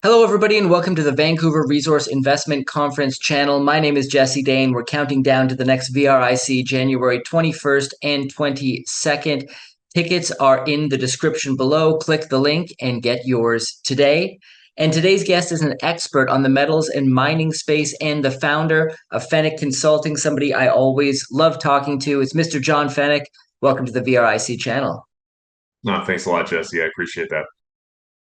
Hello, everybody, and welcome to the Vancouver Resource Investment Conference channel. My name is Jesse Dane. We're counting down to the next VRIC, January 21st and 22nd. Tickets are in the description below. Click the link and get yours today. And today's guest is an expert on the metals and mining space and the founder of Feneck Consulting, somebody I always love talking to. It's Mr. John Feneck. Welcome to the VRIC channel. No, thanks a lot, Jesse. I appreciate that.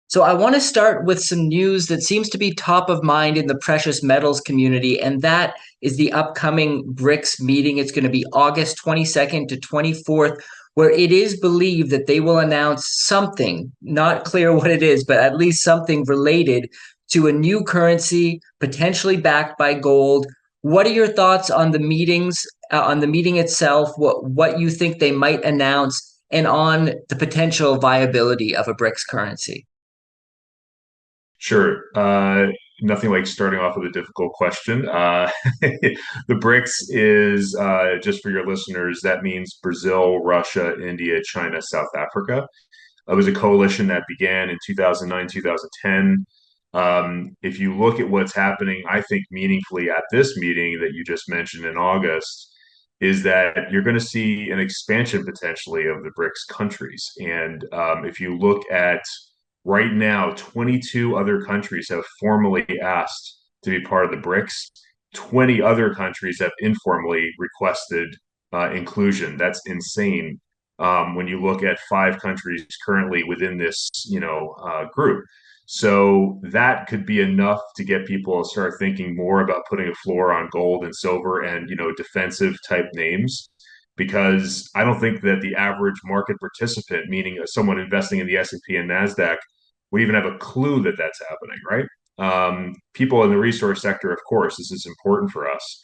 So I want to start with some news that seems to be top of mind in the precious metals community, and that is the upcoming BRICS meeting. It's going to be August 22nd to 24th, where it is believed that they will announce something, not clear what it is, but at least something related to a new currency, potentially backed by gold. What are your thoughts on the meetings, on the meeting itself, what you think they might announce, and on the potential viability of a BRICS currency? Sure. Nothing like starting off with a difficult question. The BRICS is, just for your listeners, that means Brazil, Russia, India, China, South Africa. It was a coalition that began in 2009, 2010. If you look at what's happening, I think meaningfully at this meeting that you just mentioned in August, is that you're going to see an expansion potentially of the BRICS countries. And if you look at right now, 22 other countries have formally asked to be part of the BRICS. 20 other countries have informally requested inclusion. That's insane when you look at five countries currently within this, group. So that could be enough to get people to start thinking more about putting a floor on gold and silver and, defensive type names. Because I don't think that the average market participant, meaning someone investing in the S&P and NASDAQ, would even have a clue that that's happening, right? People in the resource sector, of course, this is important for us.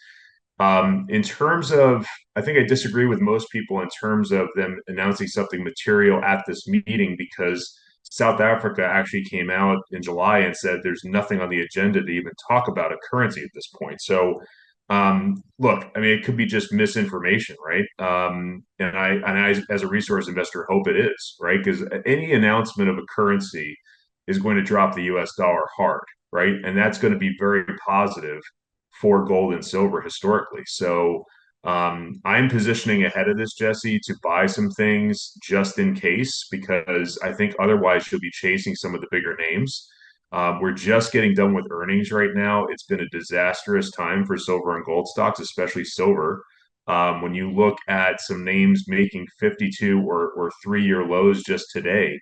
In terms of, I think I disagree with most people in terms of them announcing something material at this meeting because South Africa actually came out in July and said there's nothing on the agenda to even talk about a currency at this point. So, look, I mean, it could be just misinformation, right? And I, as a resource investor, hope it is, right? Because any announcement of a currency is going to drop the U.S. dollar hard, right? And that's going to be very positive for gold and silver historically. So I'm positioning ahead of this, Jesse, to buy some things just in case, because I think otherwise you'll be chasing some of the bigger names. We're just getting done with earnings right now. It's been a disastrous time for silver and gold stocks, especially silver. When you look at some names making 52 or 3-year lows just today,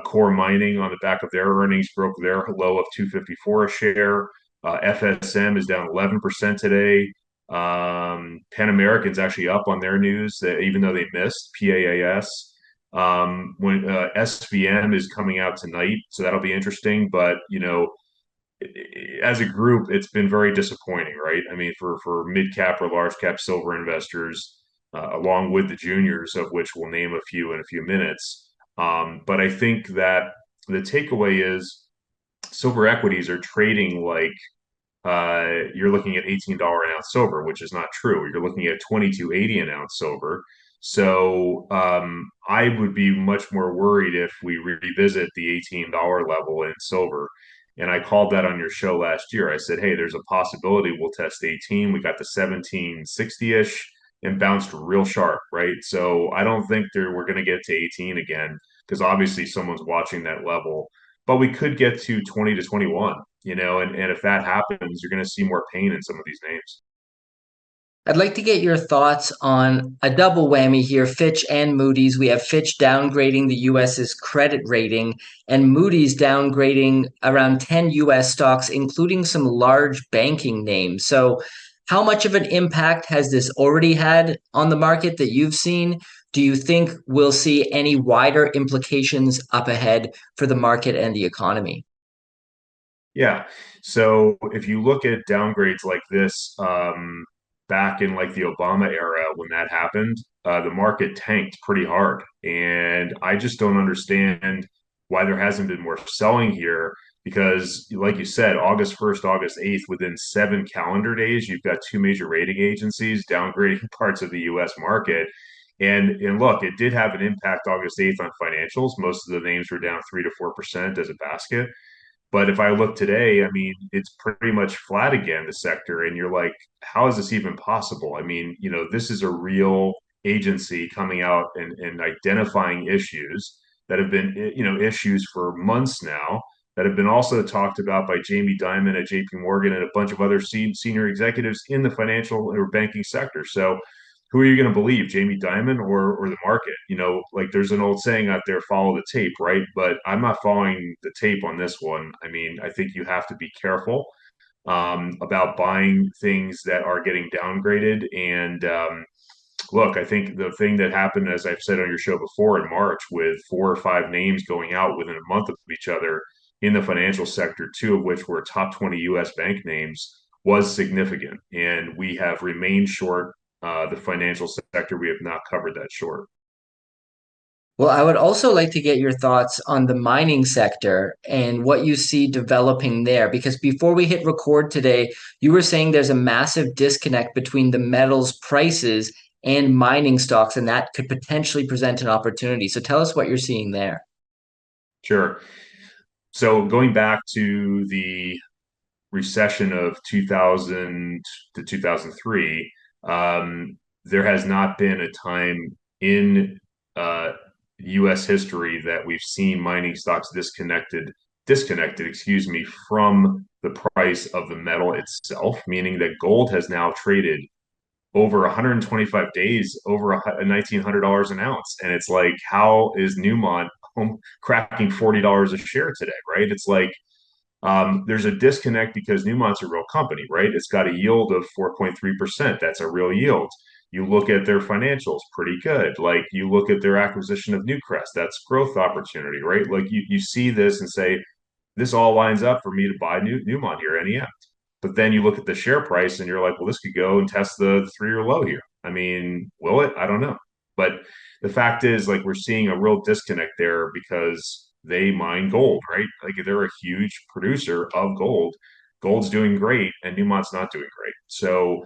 Core Mining on the back of their earnings broke their low of 254 a share. FSM is down 11% today. Pan American's actually up on their news, even though they missed PAAS. When SVM is coming out tonight, so that'll be interesting. But as a group, it's been very disappointing, right? I mean, for mid cap or large cap silver investors, along with the juniors, of which we'll name a few in a few minutes. But I think that the takeaway is silver equities are trading like you're looking at $18 an ounce silver, which is not true. You're looking at 22.80 an ounce silver. So I would be much more worried if we revisit the $18 level in silver. And I called that on your show last year. I said, hey, there's a possibility we'll test 18. We got the 1760-ish and bounced real sharp, right? So I don't think we're going to get to 18 again because obviously someone's watching that level. But we could get to 20 to 21, and if that happens, you're going to see more pain in some of these names. I'd like to get your thoughts on a double whammy here, Fitch and Moody's. We have Fitch downgrading the US's credit rating and Moody's downgrading around 10 US stocks, including some large banking names. So how much of an impact has this already had on the market that you've seen? Do you think we'll see any wider implications up ahead for the market and the economy? Yeah. So if you look at downgrades like this, back in like the Obama era when that happened, the market tanked pretty hard. And I just don't understand why there hasn't been more selling here because, like you said, August 1st, August 8th, within 7 calendar days, you've got two major rating agencies downgrading parts of the US market. And look, it did have an impact August 8th on financials. Most of the names were down 3 to 4% as a basket. But if I look today, I mean, it's pretty much flat again, the sector. And you're like, how is this even possible? I mean, this is a real agency coming out and identifying issues that have been, issues for months now that have been also talked about by Jamie Dimon at JP Morgan and a bunch of other senior executives in the financial or banking sector. So who are you going to believe, Jamie Dimon or the market? Like there's an old saying out there, follow the tape, right? But I'm not following the tape on this one. I mean, I think you have to be careful about buying things that are getting downgraded. And look, I think the thing that happened, as I've said on your show before, in March, with 4 or 5 names going out within a month of each other in the financial sector, two of which were top 20 US bank names, was significant. And we have remained short the financial sector. We have not covered that short. Well, I would also like to get your thoughts on the mining sector and what you see developing there. Because before we hit record today, you were saying there's a massive disconnect between the metals prices and mining stocks, and that could potentially present an opportunity. So tell us what you're seeing there. Sure. So going back to the recession of 2000 to 2003, there has not been a time in U.S. history that we've seen mining stocks disconnected, excuse me, from the price of the metal itself, meaning that gold has now traded over 125 days over $1,900 an ounce. And it's like, how is Newmont cracking $40 a share today, right? It's like, there's a disconnect because Newmont's a real company, right? It's got a yield of 4.3%. That's a real yield. You look at their financials, pretty good. Like you look at their acquisition of Newcrest, that's growth opportunity, right? Like you see this and say, this all lines up for me to buy Newmont here, NEM. But then you look at the share price and you're like, well, this could go and test the 3-year low here. I mean, will it? I don't know. But the fact is, like, we're seeing a real disconnect there because they mine gold, right? Like, they're a huge producer of gold. Gold's doing great, and Newmont's not doing great. So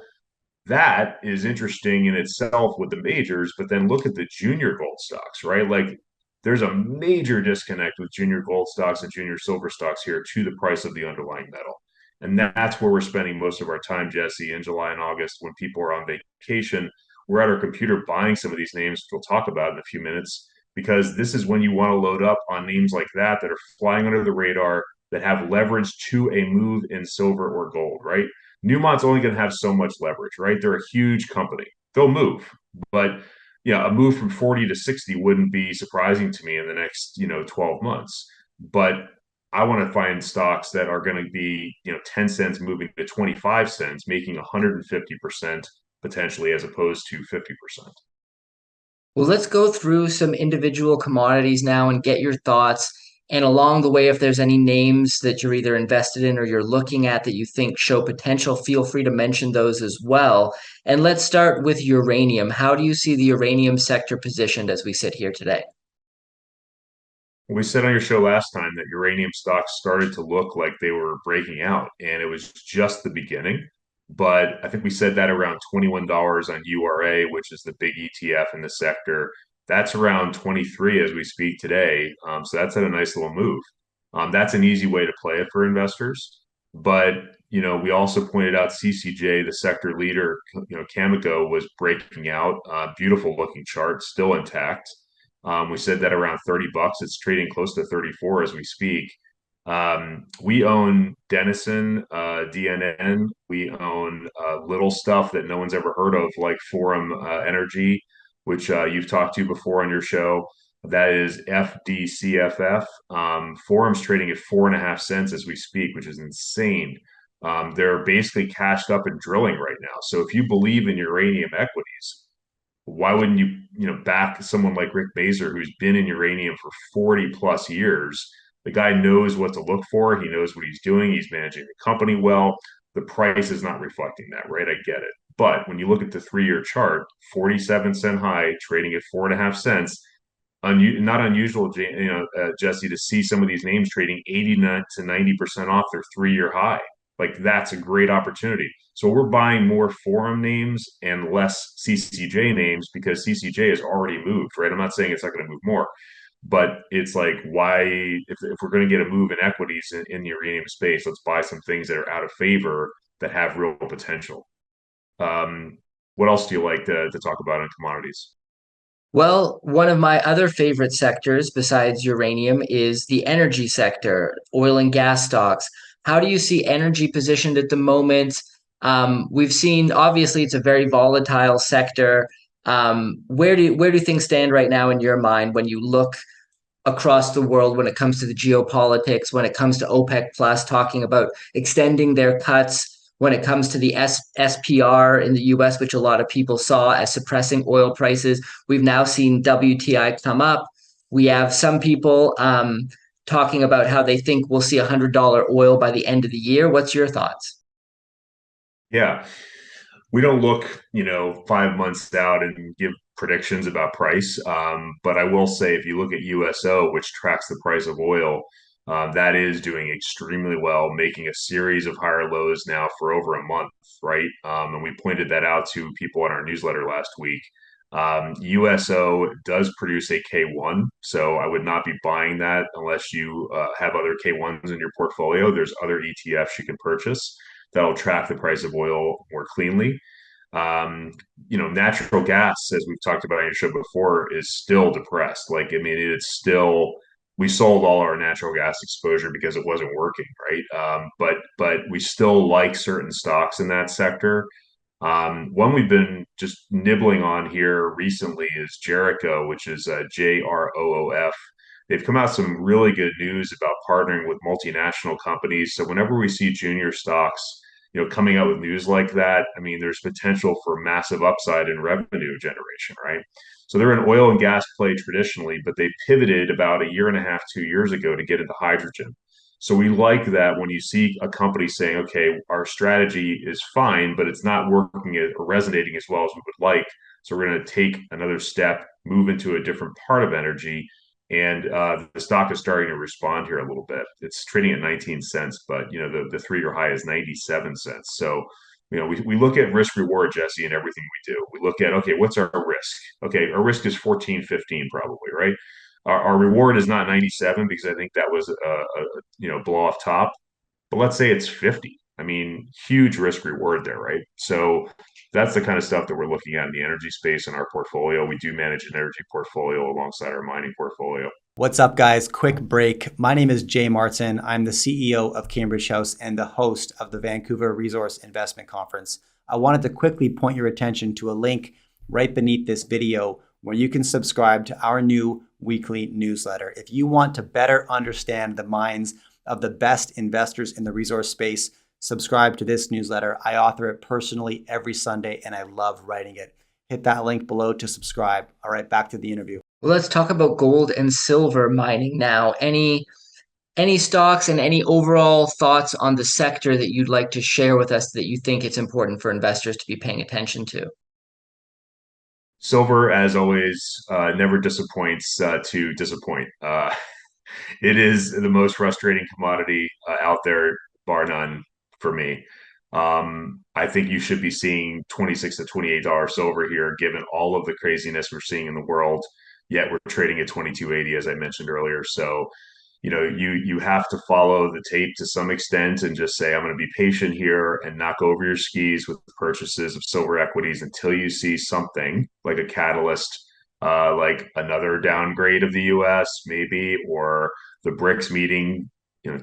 that is interesting in itself with the majors, but then look at the junior gold stocks, right? Like there's a major disconnect with junior gold stocks and junior silver stocks here to the price of the underlying metal. And that's where we're spending most of our time, Jesse, in July and August when people are on vacation. We're at our computer buying some of these names, which we'll talk about in a few minutes, because this is when you want to load up on names like that are flying under the radar, that have leverage to a move in silver or gold, right? Newmont's only going to have so much leverage, right? They're a huge company. They'll move, but yeah, a move from 40 to 60 wouldn't be surprising to me in the next, 12 months. But I want to find stocks that are going to be, 10 cents moving to 25 cents, making 150% potentially as opposed to 50%. Well, let's go through some individual commodities now and get your thoughts. And along the way, if there's any names that you're either invested in or you're looking at that you think show potential, feel free to mention those as well. And let's start with uranium. How do you see the uranium sector positioned as we sit here today? We said on your show last time that uranium stocks started to look like they were breaking out, and it was just the beginning. But I think we said that around $21 on URA, which is the big ETF in the sector. That's around 23 as we speak today. So that's at a nice little move. That's an easy way to play it for investors. But we also pointed out CCJ, the sector leader, Cameco was breaking out. Beautiful looking chart, still intact. We said that around $30. It's trading close to 34 as we speak. We own Denison, DNN. We own little stuff that no one's ever heard of, like Forum Energy, which you've talked to before on your show. That is FDCFF. Forum's trading at 4.5 cents as we speak, which is insane. They're basically cashed up and drilling right now. So if you believe in uranium equities, why wouldn't you, back someone like Rick Mazer, who's been in uranium for 40 plus years? The guy knows what to look for. He knows what he's doing. He's managing the company well. The price is not reflecting that, right? I get it. But when you look at the 3-year chart, 47-cent high, trading at 4.5 cents, not unusual, Jesse, to see some of these names trading 89 to 90% off their 3-year high. Like that's a great opportunity. So we're buying more forum names and less CCJ names because CCJ has already moved, right? I'm not saying it's not going to move more, But it's like, why, if we're going to get a move in equities in the uranium space, let's buy some things that are out of favor that have real potential. Um, what else do you like to talk about on commodities? Well, one of my other favorite sectors besides uranium is the energy sector, oil and gas stocks. How do you see energy positioned at the moment? We've seen obviously it's a very volatile sector. Where do things stand right now in your mind when you look across the world when it comes to the geopolitics, when it comes to OPEC Plus talking about extending their cuts, when it comes to the SPR in the US, which a lot of people saw as suppressing oil prices. We've now seen WTI come up. We have some people talking about how they think we'll see $100 oil by the end of the year. What's your thoughts? Yeah, we don't look, 5 months out and give predictions about price. But I will say, if you look at USO, which tracks the price of oil, that is doing extremely well, making a series of higher lows now for over a month, right? And we pointed that out to people in our newsletter last week. USO does produce a K1, so I would not be buying that unless you have other K1s in your portfolio. There's other ETFs you can purchase that'll track the price of oil more cleanly. Um, Natural gas, as we've talked about on your show before, is still depressed. Like, I mean, it's still, we sold all our natural gas exposure because it wasn't working, right? But we still like certain stocks in that sector. One we've been just nibbling on here recently is Jericho, which is JROOF. They've come out some really good news about partnering with multinational companies. So whenever we see junior stocks, coming out with news like that, I mean, there's potential for massive upside in revenue generation, right? So they're an oil and gas play traditionally, but they pivoted about a year and a half, 2 years ago to get into hydrogen. So we like that when you see a company saying, okay, our strategy is fine, but it's not working or resonating as well as we would like. So we're going to take another step, move into a different part of energy. And the stock is starting to respond here a little bit. It's trading at 19 cents, but the 3-year high is 97 cents. So we look at risk reward, Jesse, in everything we do. We look at, okay, what's our risk? Okay, our risk is 14, 15 probably, right? Our reward is not 97 because I think that was a blow off top. But let's say it's 50. I mean, huge risk reward there, right? So that's the kind of stuff that we're looking at in the energy space in our portfolio. We do manage an energy portfolio alongside our mining portfolio. What's up, guys? Quick break. My name is Jay Martin. I'm the CEO of Cambridge House and the host of the Vancouver Resource Investment Conference. I wanted to quickly point your attention to a link right beneath this video where you can subscribe to our new weekly newsletter. If you want to better understand the minds of the best investors in the resource space, subscribe to this newsletter. I author it personally every Sunday and I love writing it. Hit that link below to subscribe. All right, back to the interview. Well, let's talk about gold and silver mining now. Any stocks and any overall thoughts on the sector that you'd like to share with us that you think it's important for investors to be paying attention to? Silver, as always, never disappoints to disappoint. It is the most frustrating commodity out there, bar none, for me. I think you should be seeing $26 to $28 silver here, given all of the craziness we're seeing in the world. Yet we're trading at 22.80, as I mentioned earlier. So, you have to follow the tape to some extent and just say, I'm going to be patient here and not go over your skis with the purchases of silver equities until you see something like a catalyst, like another downgrade of the US, maybe, or the BRICS meeting,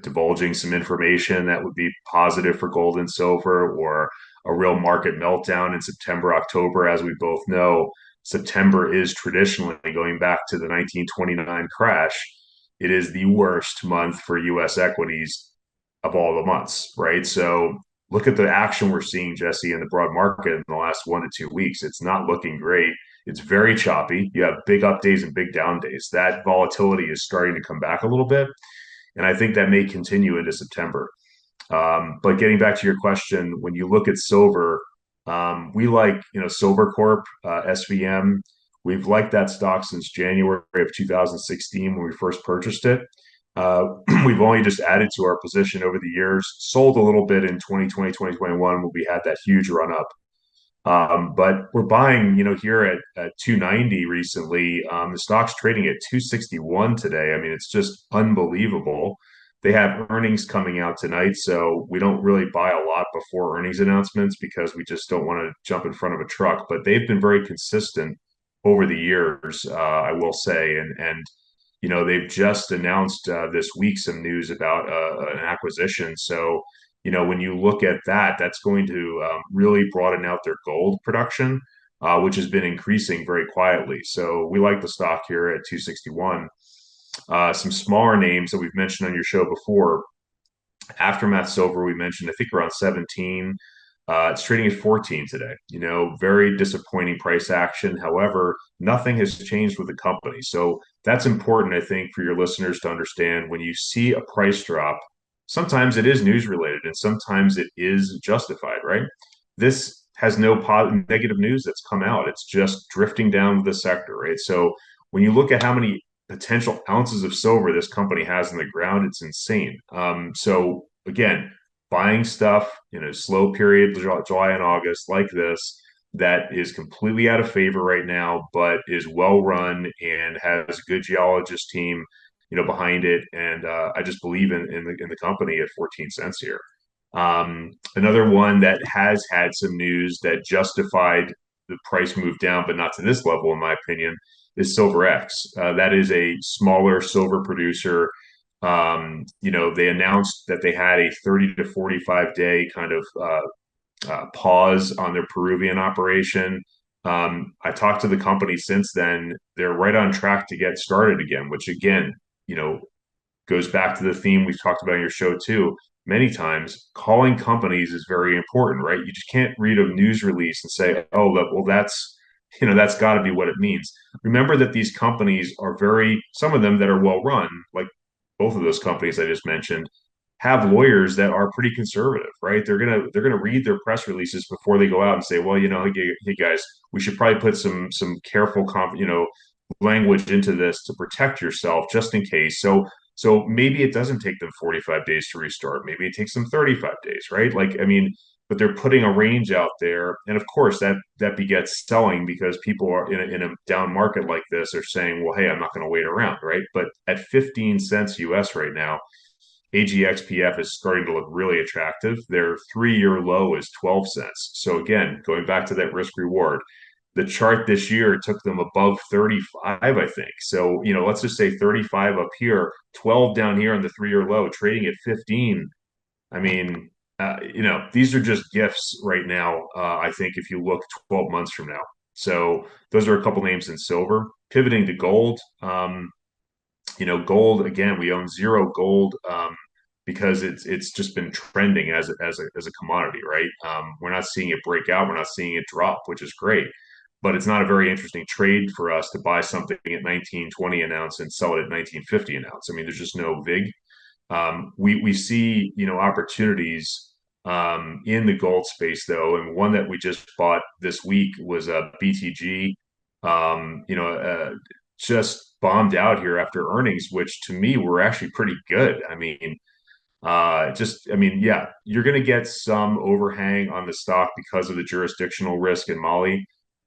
divulging some information that would be positive for gold and silver, or a real market meltdown in September, October. As we both know, September is traditionally, going back to the 1929 crash, it is the worst month for US equities of all the months, right? So look at the action we're seeing, Jesse, in the broad market in the last 1 to 2 weeks. It's not looking great. It's very choppy. You have big up days and big down days. That volatility is starting to come back a little bit. And I think that may continue into September. But getting back to your question, when you look at silver, we like, Silvercorp, SVM. We've liked that stock since January of 2016 when we first purchased it. We've only just added to our position over the years, sold a little bit in 2020, 2021 when we had that huge run up. But we're buying, here at 290 recently. The stock's trading at 261 today. I mean, it's just unbelievable. They have earnings coming out tonight, so we don't really buy a lot before earnings announcements because we just don't want to jump in front of a truck. But they've been very consistent over the years, I will say, and they've just announced this week some news about an acquisition. So, when you look at that, that's going to really broaden out their gold production, which has been increasing very quietly. So we like the stock here at 261. Some smaller names that we've mentioned on your show before, Aftermath Silver, we mentioned, I think around 17. It's trading at 14 today. Very disappointing price action. However, nothing has changed with the company. So that's important, I think, for your listeners to understand. When you see a price drop, sometimes it is news related and sometimes it is justified, right? This has no negative news that's come out. It's just drifting down the sector, right? So when you look at how many potential ounces of silver this company has in the ground, it's insane. So again, buying stuff in a slow period, July and August, like this, that is completely out of favor right now, but is well run and has a good geologist team, behind it. And I just believe in the company at 14 cents here. Another one that has had some news that justified the price move down, but not to this level, in my opinion, is SilverX. That is a smaller silver producer. They announced that they had a 30 to 45 day kind of pause on their Peruvian operation. I talked to the company since then. They're right on track to get started again, which again, goes back to the theme we've talked about on your show too. Many times, calling companies is very important, right? You just can't read a news release and say, "Oh, well, that's got to be what it means." Remember that these companies are some of them that are well run, like both of those companies I just mentioned, have lawyers that are pretty conservative, right? They're gonna read their press releases before they go out and say, "Well, hey guys, we should probably put some careful, language into this to protect yourself just in case." So maybe it doesn't take them 45 days to restart. Maybe it takes them 35 days, right? Like, I mean, but they're putting a range out there. And of course, that begets selling because people are in a down market like this are saying, well, hey, I'm not going to wait around, right? But at 15 cents US right now, AGXPF is starting to look really attractive. Their 3-year low is 12 cents. So again, going back to that risk reward, the chart this year took them above 35, I think. So, let's just say 35 up here, 12 down here on the 3-year low, trading at 15. I mean, these are just gifts right now, I think, if you look 12 months from now. So those are a couple names in silver. Pivoting to gold, gold, again, we own zero gold because it's just been trending as a commodity, right? We're not seeing it break out. We're not seeing it drop, which is great. But it's not a very interesting trade for us to buy something at 1920 an ounce and sell it at 1950 an ounce. I mean, there's just no VIG. We see, opportunities in the gold space, though. And one that we just bought this week was a BTG, just bombed out here after earnings, which to me were actually pretty good. I mean, yeah, you're going to get some overhang on the stock because of the jurisdictional risk in Mali,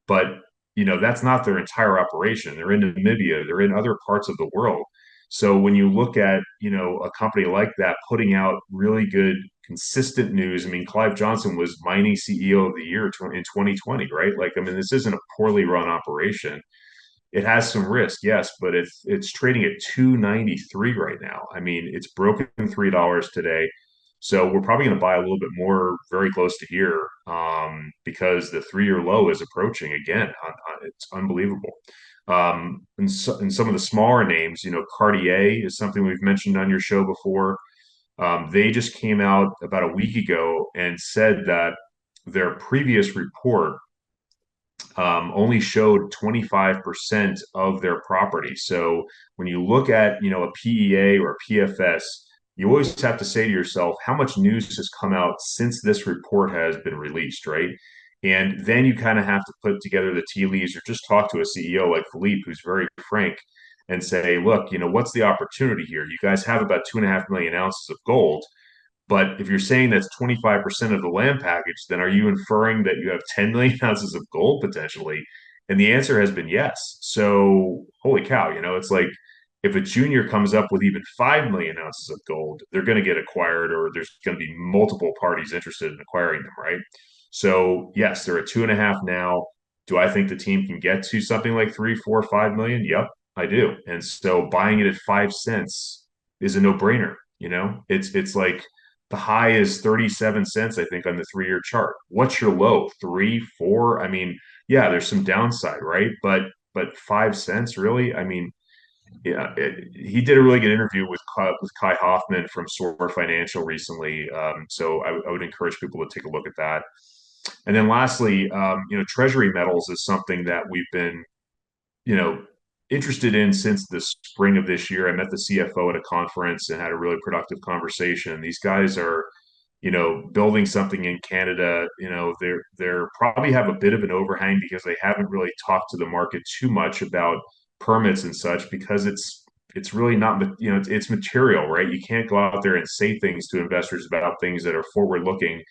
but that's not their entire operation. They're in Namibia, they're in other parts of the world. So when you look at a company like that putting out really good, consistent news, I mean, Clive Johnson was mining CEO of the year in 2020, right? Like, I mean, this isn't a poorly run operation. It has some risk, yes, but it's trading at 293 right now. I mean, it's broken $3 today. So we're probably going to buy a little bit more very close to here because the 3-year low is approaching again. It's unbelievable. And some of the smaller names, Cartier is something we've mentioned on your show before. They just came out about a week ago and said that their previous report only showed 25% of their property. So when you look at, a PEA or a PFS, you always have to say to yourself, how much news has come out since this report has been released, right? And then you kind of have to put together the tea leaves or just talk to a CEO like Philippe, who's very frank, and say, look, what's the opportunity here? You guys have about 2.5 million ounces of gold. But if you're saying that's 25% of the land package, then are you inferring that you have 10 million ounces of gold potentially? And the answer has been yes. So, holy cow, it's like if a junior comes up with even 5 million ounces of gold, they're going to get acquired, or there's going to be multiple parties interested in acquiring them, right? So, yes, they're at 2.5 now. Do I think the team can get to something like 3, 4, 5 million? Yep, I do. And so buying it at 5 cents is a no-brainer. It's like the high is 37 cents, I think, on the 3-year chart. What's your low? 3, 4? I mean, yeah, there's some downside, right? But 5 cents, really? I mean, yeah, he did a really good interview with Kai Hoffman from SOAR Financial recently. So I would encourage people to take a look at that. And then lastly, Treasury metals is something that we've been, you know, interested in since the spring of this year. I met the CFO at a conference and had a really productive conversation. These guys are, building something in Canada. They're probably have a bit of an overhang because they haven't really talked to the market too much about permits and such, because it's really not, it's material, right? You can't go out there and say things to investors about things that are forward looking.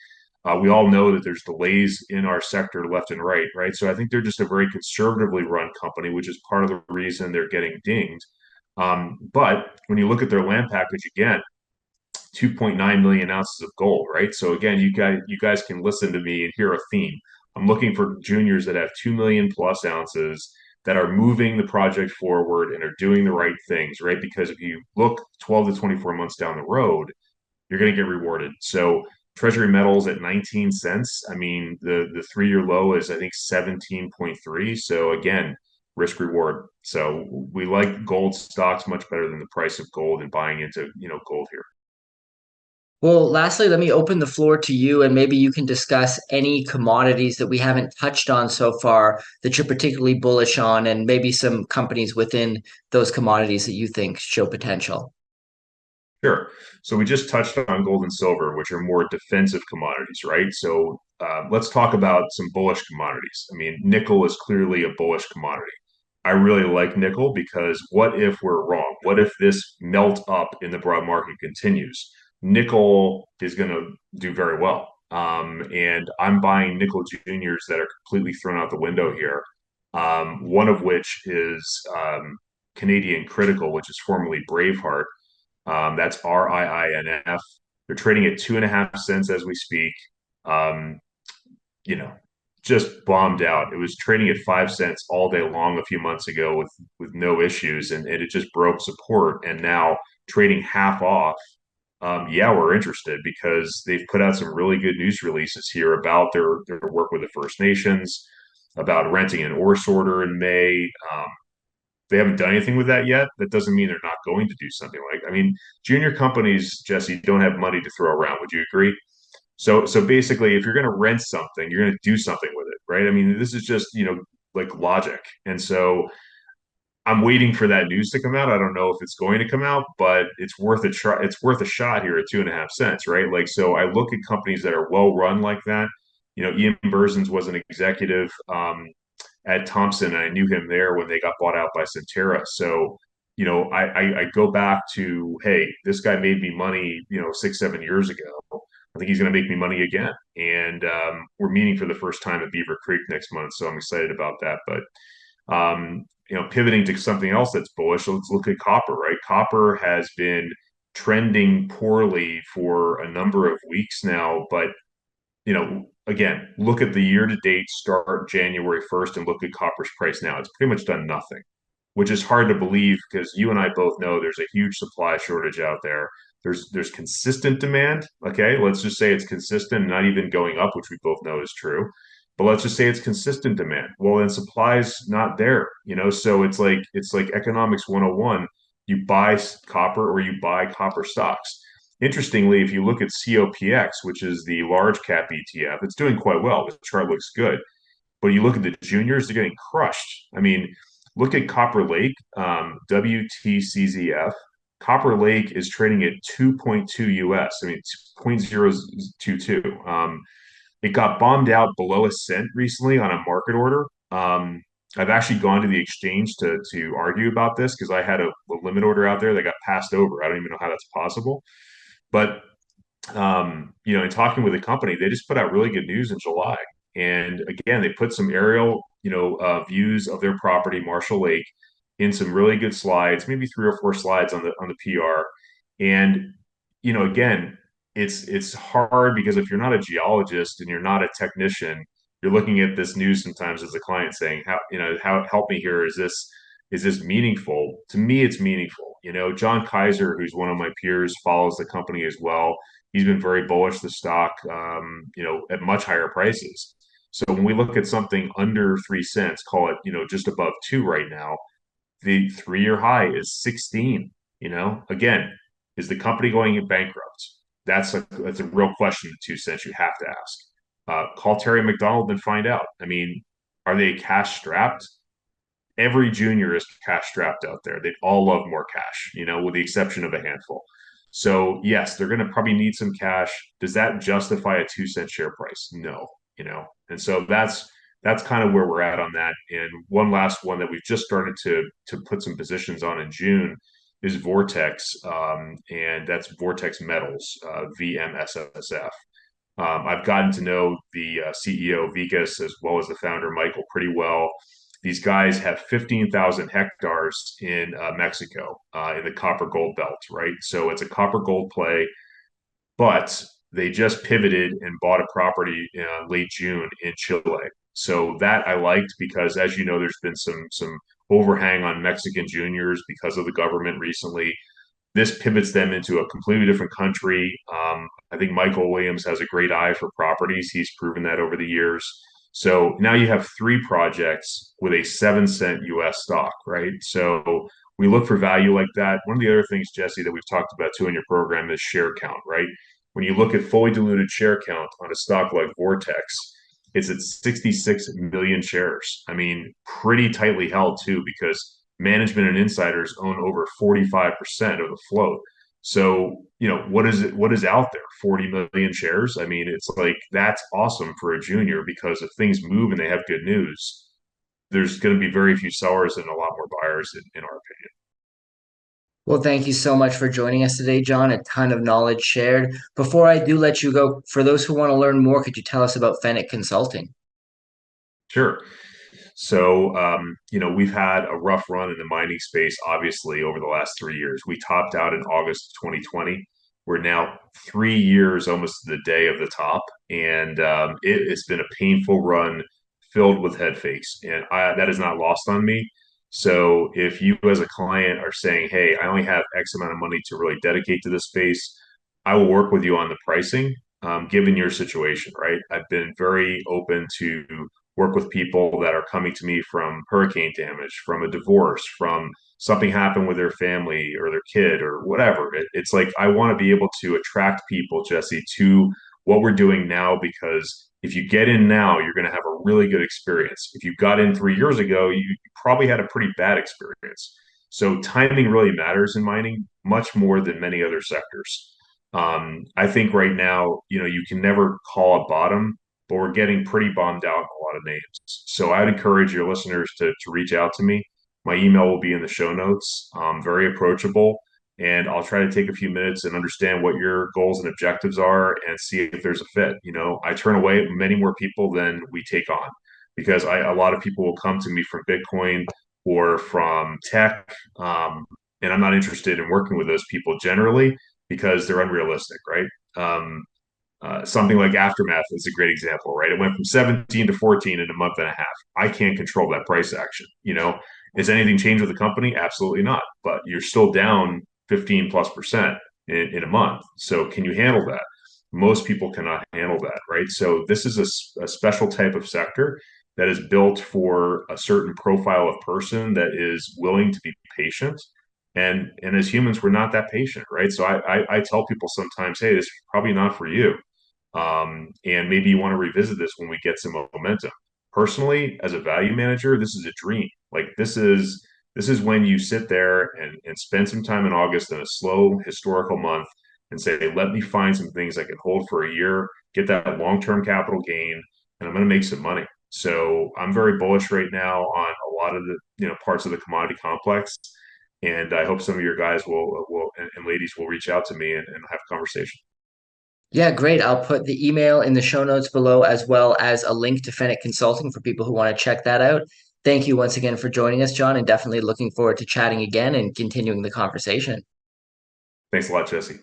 We all know that there's delays in our sector left and right, right? So I think they're just a very conservatively run company, which is part of the reason they're getting dinged. But when you look at their land package again, 2.9 million ounces of gold, right? So again, you guys can listen to me and hear a theme. I'm looking for juniors that have 2 million plus ounces that are moving the project forward and are doing the right things, right? Because if you look 12 to 24 months down the road, you're going to get rewarded. So Treasury metals at 19 cents. I mean, the 3-year low is, I think, 17.3. So again, risk reward. So we like gold stocks much better than the price of gold and buying into, gold here. Well, lastly, let me open the floor to you, and maybe you can discuss any commodities that we haven't touched on so far that you're particularly bullish on, and maybe some companies within those commodities that you think show potential. Sure. So we just touched on gold and silver, which are more defensive commodities, right? So let's talk about some bullish commodities. I mean, nickel is clearly a bullish commodity. I really like nickel because what if we're wrong? What if this melt up in the broad market continues? Nickel is going to do very well. And I'm buying nickel juniors that are completely thrown out the window here. One of which is Canadian Critical, which is formerly Braveheart. That's RIINF. They're trading at 2.5 cents as we speak. Um, you know, just bombed out. It was trading at 5 cents all day long a few months ago with no issues, and it just broke support. And now trading half off. Yeah, we're interested because they've put out some really good news releases here about their work with the First Nations, about renting an ore sorter in May. They haven't done anything with that yet. That doesn't mean they're not going to do something. I mean, junior companies, Jesse, don't have money to throw around. Would you agree? So basically, if you're going to rent something, you're going to do something with it, right? I mean, this is just, like logic. And so I'm waiting for that news to come out. I don't know if it's going to come out, but it's worth a try. It's worth a shot here at 2.5 cents, right? Like, so I look at companies that are well run like that. Ian Berzins was an executive at Thompson, and I knew him there when they got bought out by Centerra. So, I go back to, hey, this guy made me money, 6, 7 years ago. I think he's going to make me money again. And we're meeting for the first time at Beaver Creek next month, so I'm excited about that. But pivoting to something else that's bullish, let's look at copper, right? Copper has been trending poorly for a number of weeks now, but again, look at the year to date start January 1st and look at copper's price now. It's pretty much done nothing, which is hard to believe because you and I both know there's a huge supply shortage out there. There's consistent demand. Okay, let's just say it's consistent, not even going up, which we both know is true. But let's just say it's consistent demand. Well, then supply's not there, so it's like economics 101. You buy copper or you buy copper stocks. Interestingly, if you look at COPX, which is the large cap ETF, it's doing quite well. The chart looks good. But you look at the juniors, they're getting crushed. I mean, look at Copper Lake, WTCZF. Copper Lake is trading at 2.2 US. I mean, 0.022. It got bombed out below a cent recently on a market order. I've actually gone to the exchange to argue about this because I had a limit order out there that got passed over. I don't even know how that's possible. But in talking with the company, they just put out really good news in July. And again, they put some aerial, views of their property, Marshall Lake, in some really good slides, maybe 3 or 4 slides on the PR. And again, it's hard because if you're not a geologist and you're not a technician, you're looking at this news sometimes as a client saying, how help me here? Is this meaningful? To me, it's meaningful. John Kaiser, who's one of my peers, follows the company as well. He's been very bullish the stock, at much higher prices. So when we look at something under 3 cents, call it, just above two right now, the 3-year high is 16. Again, is the company going bankrupt? That's a real question at 2 cents you have to ask. Call Terry McDonald and find out. I mean, are they cash strapped? Every junior is cash strapped out there. They all love more cash, with the exception of a handful. So yes, they're going to probably need some cash. Does that justify a 2 cent share price? No, and so that's kind of where we're at on that. And one last one that we've just started to put some positions on in June is Vortex, and that's Vortex Metals, VMSSF. I've gotten to know the CEO Vikas as well as the founder Michael pretty well. These guys have 15,000 hectares in Mexico, in the copper gold belt, right? So it's a copper gold play, but they just pivoted and bought a property late June in Chile. So that I liked because, as you know, there's been some overhang on Mexican juniors because of the government recently. This pivots them into a completely different country. I think Michael Williams has a great eye for properties. He's proven that over the years. So now you have 3 projects with a 7-cent US stock, right? So we look for value like that. One of the other things, Jesse, that we've talked about too in your program is share count, right? When you look at fully diluted share count on a stock like Vortex, it's at 66 million shares. I mean, pretty tightly held too, because management and insiders own over 45% of the float. So, what is it? What is out there? 40 million shares. I mean, it's like that's awesome for a junior because if things move and they have good news, there's going to be very few sellers and a lot more buyers, in our opinion. Well, thank you so much for joining us today, John. A ton of knowledge shared. Before I do let you go, for those who want to learn more, could you tell us about Feneck Consulting? Sure. So, we've had a rough run in the mining space, obviously, over the last 3 years. We topped out in August 2020. We're now 3 years almost to the day of the top. And it's been a painful run filled with head fakes. And that is not lost on me. So if you as a client are saying, hey, I only have X amount of money to really dedicate to this space, I will work with you on the pricing, given your situation, right? I've been very open to work with people that are coming to me from hurricane damage, from a divorce, from something happened with their family or their kid or whatever. It's like I want to be able to attract people, Jesse, to what we're doing now, because if you get in now, you're going to have a really good experience. If you got in 3 years ago, you probably had a pretty bad experience. So timing really matters in mining much more than many other sectors. I think right now, you can never call a bottom, but we're getting pretty bombed out in a lot of names. So I'd encourage your listeners to reach out to me. My email will be in the show notes. Very approachable, and I'll try to take a few minutes and understand what your goals and objectives are and see if there's a fit. I turn away many more people than we take on because a lot of people will come to me from Bitcoin or from tech, and I'm not interested in working with those people generally because they're unrealistic, right? Something like Aftermath is a great example, right? It went from 17 to 14 in a month and a half. I can't control that price action. Has anything changed with the company? Absolutely not. But you're still down 15+% in a month. So can you handle that? Most people cannot handle that, right? So this is a special type of sector that is built for a certain profile of person that is willing to be patient. And as humans, we're not that patient, right? So I tell people sometimes, hey, this is probably not for you. And maybe you want to revisit this when we get some momentum. Personally, as a value manager, this is a dream. Like this is when you sit there and spend some time in August in a slow historical month and say, hey, let me find some things I can hold for a year, get that long-term capital gain, and I'm going to make some money. So I'm very bullish right now on a lot of the parts of the commodity complex. And I hope some of your guys will and ladies will reach out to me and have a conversation. Yeah, great. I'll put the email in the show notes below, as well as a link to Feneck Consulting for people who want to check that out. Thank you once again for joining us, John, and definitely looking forward to chatting again and continuing the conversation. Thanks a lot, Jesse.